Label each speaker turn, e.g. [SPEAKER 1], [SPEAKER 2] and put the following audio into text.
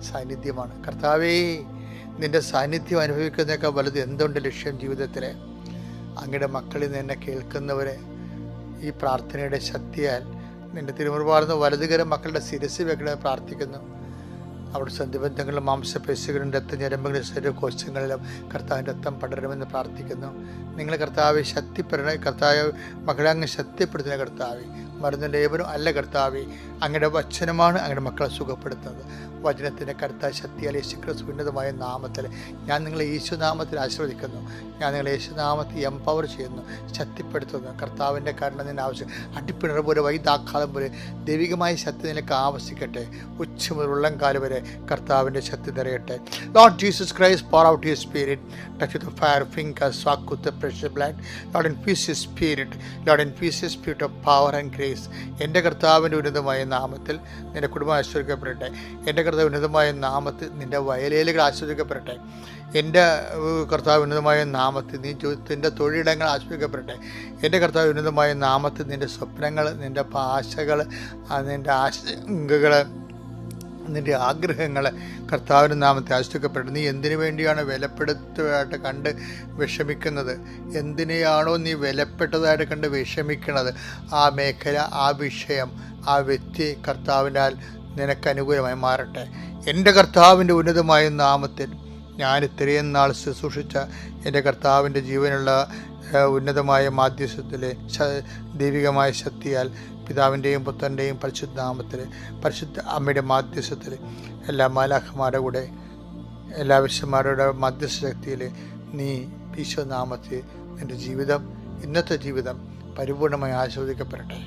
[SPEAKER 1] സാന്നിധ്യമാണ്. കർത്താവേ, നിൻ്റെ സാന്നിധ്യം അനുഭവിക്കുന്നതിനേക്കാൾ വലുത് എന്തുണ്ട് ലക്ഷ്യം ജീവിതത്തിൽ? അങ്ങയുടെ മക്കളിൽ നിന്ന് എന്നെ കേൾക്കുന്നവരെ ഈ പ്രാർത്ഥനയുടെ ശക്തിയാൽ നിൻ്റെ തിരുമുറുപാടുന്ന വലതുകരം മക്കളുടെ ശിരസ് വെക്കണമെന്ന് പ്രാർത്ഥിക്കുന്നു. അവിടെ സന്ധിബന്ധങ്ങളിലും മാംസപേശികളിലും രക്തഞരമ്പുകളിലും ശരീരകോശങ്ങളിലും കർത്താവിൻ്റെ രക്തം പടരുമെന്ന് പ്രാർത്ഥിക്കുന്നു. നിങ്ങൾ കർത്താവെ ശക്തിപ്പെടണേ. കർത്താവ് മക്കളെ അങ്ങ് ശക്തിപ്പെടുത്തുന്ന കർത്താവെ, മരുന്ന് ലേപനം അല്ല കർത്താവെ, അങ്ങയുടെ വചനമാണ് അങ്ങയുടെ മക്കളെ സുഖപ്പെടുത്തുന്നത്. വചനത്തിൻ്റെ കർത്താവ് ശക്തിയാൽ യേശുക്രിസ്തു ഉന്നതമായ നാമത്തിൽ ഞാൻ നിങ്ങളെ യേശുനാമത്തിൽ ആശീർവദിക്കുന്നു. ഞാൻ നിങ്ങളെ യേശുനാമത്തിൽ എംപവർ ചെയ്യുന്നു, ശക്തിപ്പെടുത്തുന്നു. കർത്താവിൻ്റെ കരുണ നിന്നെ ആവശ്യം അടിപ്പിണർ പോലെ വൈദാഘാതം പോലെ ദൈവികമായ ശക്തി നിനക്ക് ആവശ്യിക്കട്ടെ. ഉച്ച മുതൽ ഉള്ളംകാല് വരെ കർത്താവിൻ്റെ ശക്തി നിറയട്ടെ. Lord Jesus Christ, pour out your spirit, touch with the fire fingers, walk with the precious blood. Lord, infuse your spirit. Lord, infuse your spirit of power and grace. എൻ്റെ കർത്താവിൻ്റെ ഉന്നതമായ നാമത്തിൽ നിൻ്റെ കുടുംബം ആശ്വസിക്കപ്പെടട്ടെ. എൻ്റെ കർത്താവ് ഉന്നതമായ നാമത്തിൽ നിൻ്റെ വയലേലുകൾ ആശ്വസിക്കപ്പെടട്ടെ. എൻ്റെ കർത്താവ് ഉന്നതമായ നാമത്തിൽ നിൻ്റെ തൊഴിലിടങ്ങൾ ആശ്വസിക്കപ്പെടട്ടെ. എൻ്റെ കർത്താവ് ഉന്നതമായ നാമത്തിൽ നിൻ്റെ സ്വപ്നങ്ങൾ, നിൻ്റെ ആശകൾ, നിൻ്റെ ആശങ്കകൾ, നിൻ്റെ ആഗ്രഹങ്ങൾ കർത്താവിൻ്റെ നാമത്തെ ആശ്വസിക്കപ്പെട്ടു. നീ എന്തിനു വേണ്ടിയാണ് വിലപ്പെടുത്തതായിട്ട് കണ്ട് വിഷമിക്കുന്നത്? എന്തിനെയാണോ നീ വിലപ്പെട്ടതായിട്ട് കണ്ട് വിഷമിക്കുന്നത്? ആ മേഖല, ആ വിഷയം, ആ വ്യക്തി കർത്താവിനാൽ നിനക്ക് അനുകൂലമായി മാറട്ടെ. എൻ്റെ കർത്താവിൻ്റെ ഉന്നതമായ നാമത്തിൽ ഞാൻ ഇത്രയും നാൾ ശുശ്രൂഷിച്ച എൻ്റെ കർത്താവിൻ്റെ ജീവനുള്ള ഉന്നതമായ മാധ്യസ്ഥത്തിലെ ദൈവികമായ ശക്തിയാൽ പിതാവിൻ്റെയും പുത്രൻ്റെയും പരിശുദ്ധ നാമത്തിൽ, പരിശുദ്ധ അമ്മയുടെ മാധ്യസ്ഥത്തിൽ, എല്ലാ മാലാഖമാരുടെ കൂടെ, എല്ലാ വിശുദ്ധന്മാരുടെ മാധ്യസ്ഥ ശക്തിയിൽ നീ ഈശോ നാമത്തിൽ നിൻ്റെ ജീവിതം, ഇന്നത്തെ ജീവിതം പരിപൂർണമായി ആസ്വദിക്കപ്പെടട്ടെ.